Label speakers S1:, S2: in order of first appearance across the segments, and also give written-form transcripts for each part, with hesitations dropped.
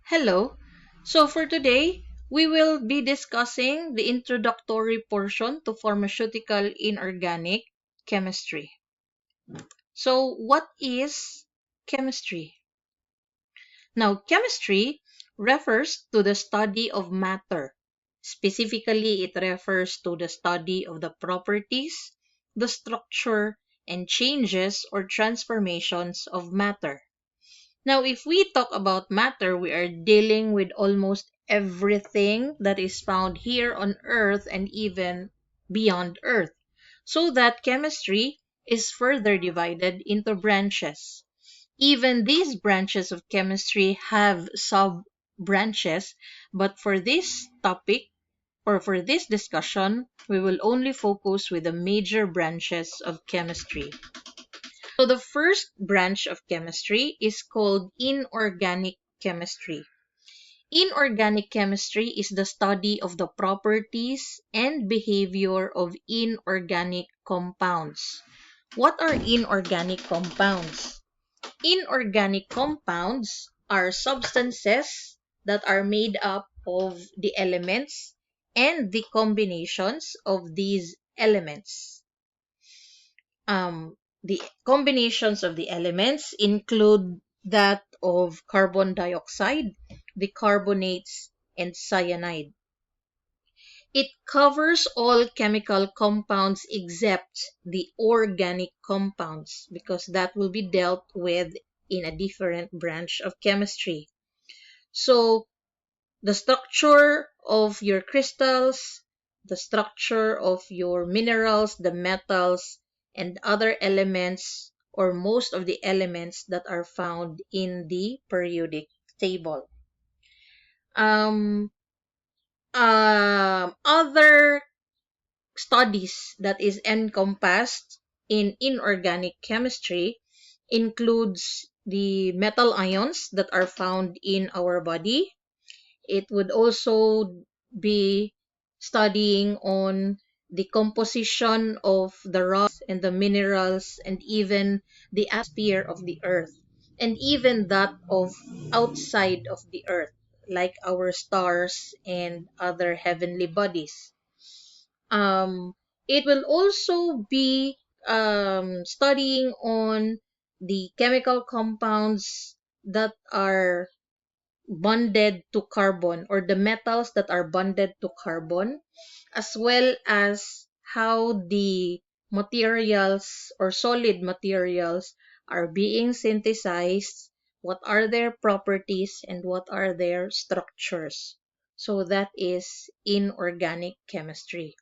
S1: Hello. So for today, we will be discussing the introductory portion to pharmaceutical inorganic chemistry. So what is chemistry? Now, chemistry refers to the study of matter. Specifically, it refers to the study of the properties, the structure, and changes or transformations of matter. Now, if we talk about matter, we are dealing with almost everything that is found here on Earth and even beyond Earth. So that chemistry is further divided into branches. Even these branches of chemistry have sub branches, but for this topic or for this discussion, we will only focus with the major branches of chemistry. So the first branch of chemistry is called inorganic chemistry. Inorganic chemistry is the study of the properties and behavior of inorganic compounds. What are inorganic compounds? Inorganic compounds are substances that are made up of the elements and the combinations of these elements. The combinations of the elements include that of carbon dioxide, the carbonates, and cyanide. It covers all chemical compounds except the organic compounds because that will be dealt with in a different branch of chemistry. So, the structure of your crystals, the structure of your minerals, the metals, and other elements, or most of the elements that are found in the periodic table. Um, Other studies that is encompassed in inorganic chemistry includes the metal ions that are found in our body. It would also be studying on the composition of the rocks and the minerals and even the atmosphere of the earth and even that of outside of the earth like our stars and other heavenly bodies. Um, it will also be studying on the chemical compounds that are bonded to carbon or the metals that are bonded to carbon, as well as how the materials or solid materials are being synthesized, what are their properties, and what are their structures. So that is inorganic chemistry.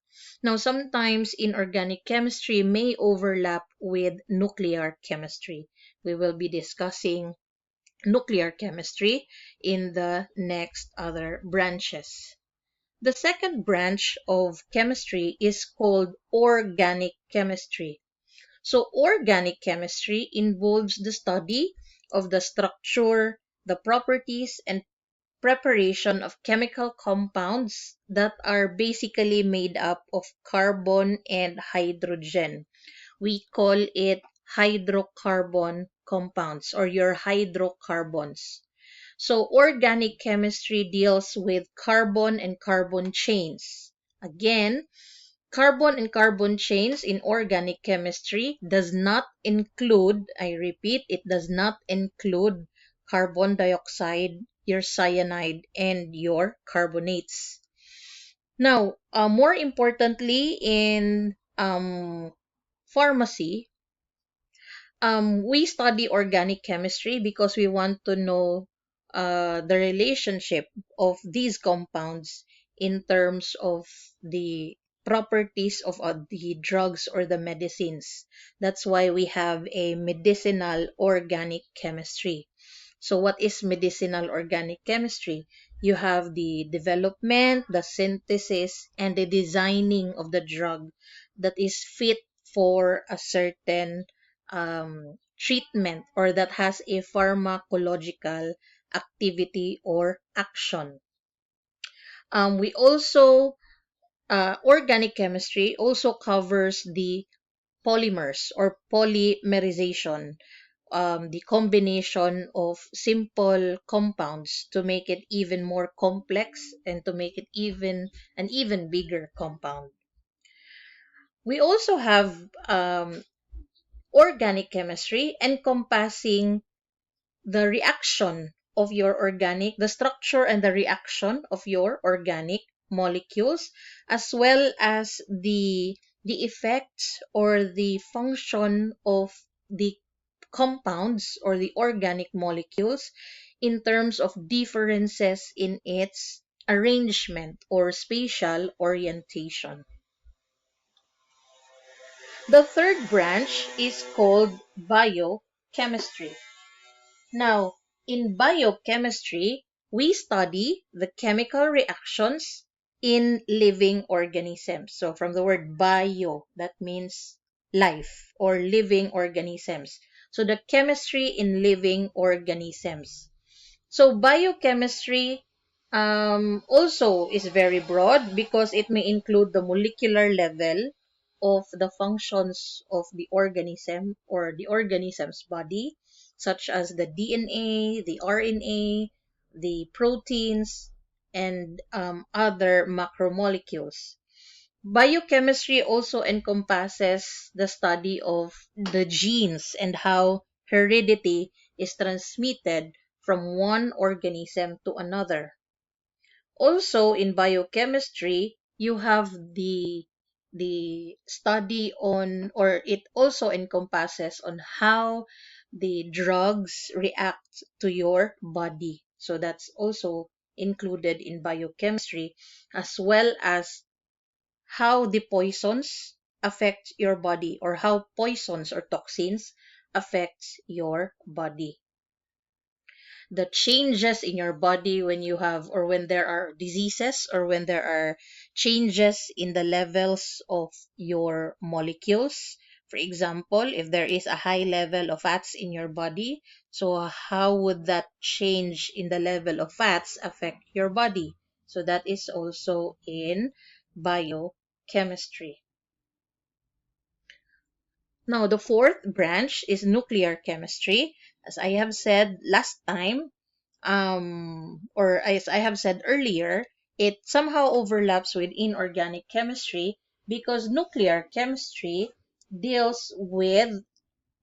S1: Now, sometimes inorganic chemistry may overlap with nuclear chemistry. We will be discussing nuclear chemistry in the next other branches. The second branch of chemistry is called organic chemistry. So, organic chemistry involves the study of the structure, the properties, and preparation of chemical compounds that are basically made up of carbon and hydrogen. We call it hydrocarbon compounds or your hydrocarbons. So, organic chemistry deals with carbon and carbon chains. Again, carbon and carbon chains in organic chemistry does not include, I repeat, it does not include carbon dioxide, your cyanide, and your carbonates. Now, more importantly, in pharmacy, we study organic chemistry because we want to know the relationship of these compounds in terms of the properties of the drugs or the medicines. That's why we have a medicinal organic chemistry. So, what is medicinal organic chemistry? You have the development, the synthesis, and the designing of the drug that is fit for a certain treatment or that has a pharmacological activity or action. We also, organic chemistry also covers the polymers or polymerization the combination of simple compounds to make it even more complex and to make it even bigger compound. We also have organic chemistry encompassing the reaction of your organic, the structure and the reaction of your organic molecules, as well as the effects or the function of the compounds or the organic molecules in terms of differences in its arrangement or spatial orientation. The third branch is called biochemistry. Now, in biochemistry, we study the chemical reactions in living organisms. So, from the word bio, that means life or living organisms. So, the chemistry in living organisms. So, biochemistry also is very broad because it may include the molecular level of the functions of the organism or the organism's body, such as the DNA, the RNA, the proteins, and other macromolecules. Biochemistry also encompasses the study of the genes and how heredity is transmitted from one organism to another. Also, in biochemistry, you have the study on, or it also encompasses on how the drugs react to your body. So that's also included in biochemistry, as well as how the poisons affect your body or how poisons or toxins affects your body. The changes in your body when you have or when there are diseases or when there are changes in the levels of your molecules. For example, if there is a high level of fats in your body, so how would that change in the level of fats affect your body? So that is also in biochemistry. Now, the fourth branch is nuclear chemistry. As I have said last time, or as I have said earlier, it somehow overlaps with inorganic chemistry because nuclear chemistry deals with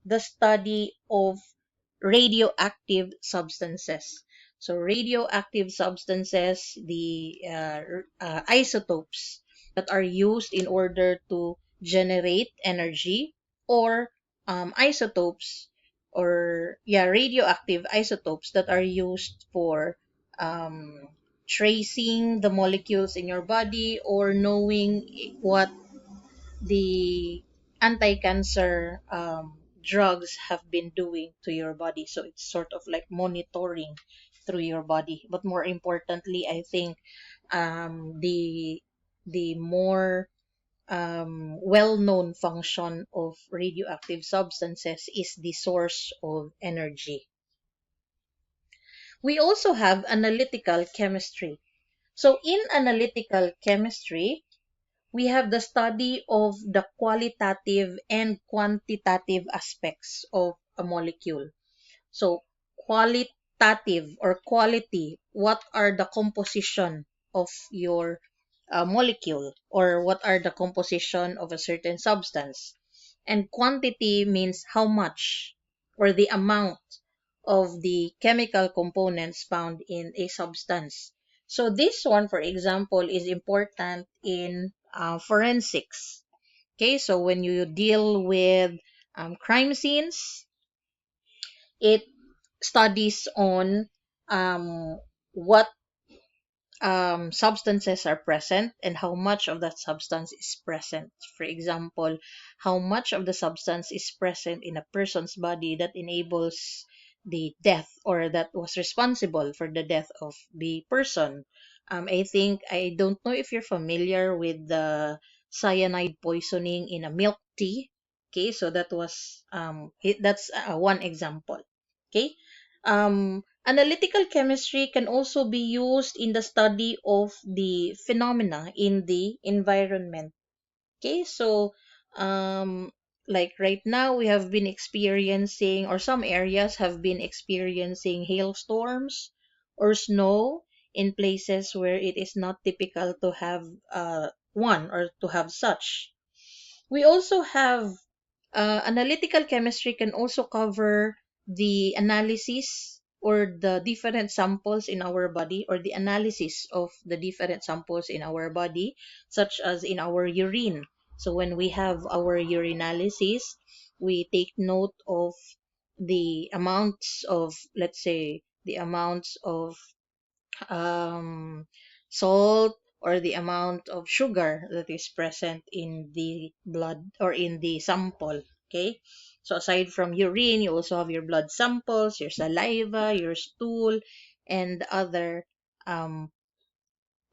S1: the study of radioactive substances. So, radioactive substances, the isotopes that are used in order to generate energy, or isotopes, or yeah, radioactive isotopes that are used for um, tracing the molecules in your body or knowing what the anti-cancer drugs have been doing to your body. So it's sort of like monitoring through your body. But more importantly, I think the more well-known function of radioactive substances is the source of energy. We also have analytical chemistry. So in analytical chemistry, we have the study of the qualitative and quantitative aspects of a molecule. So, qualitative or quality, what are the composition of your molecule or what are the composition of a certain substance? And quantity means how much or the amount of the chemical components found in a substance. So this one, for example, is important in forensics. Okay, so when you deal with crime scenes, it studies on what substances are present and how much of that substance is present. For example, how much of the substance is present in a person's body that enables the death or that was responsible for the death of the person. I think, I don't know if you're familiar with the cyanide poisoning in a milk tea. Okay, so that was that's one example. Okay, analytical chemistry can also be used in the study of the phenomena in the environment. Okay, so Like right now, we have been experiencing, or some areas have been experiencing hailstorms or snow in places where it is not typical to have one or to have such. We also have analytical chemistry can also cover the analysis or the different samples in our body, or the analysis of the different samples in our body, such as in our urine. So when we have our urinalysis, we take note of the amounts of, let's say, the amounts of um, salt or the amount of sugar that is present in the blood or in the sample. Okay, so aside from urine, you also have your blood samples, your saliva, your stool, and um,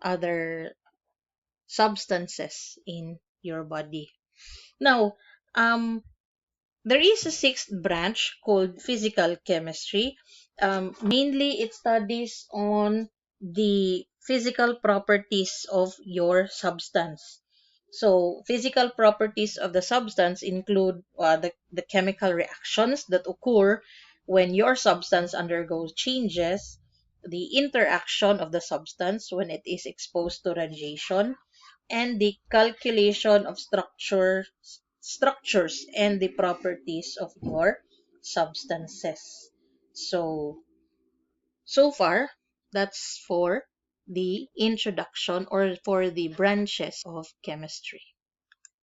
S1: other substances in your body. Now, um, there is a sixth branch called physical chemistry. Mainly, it studies on the physical properties of your substance. So, physical properties of the substance include the chemical reactions that occur when your substance undergoes changes, the interaction of the substance when it is exposed to radiation, and the calculation of structures and the properties of your substances. So far, that's for the introduction or for the branches of chemistry.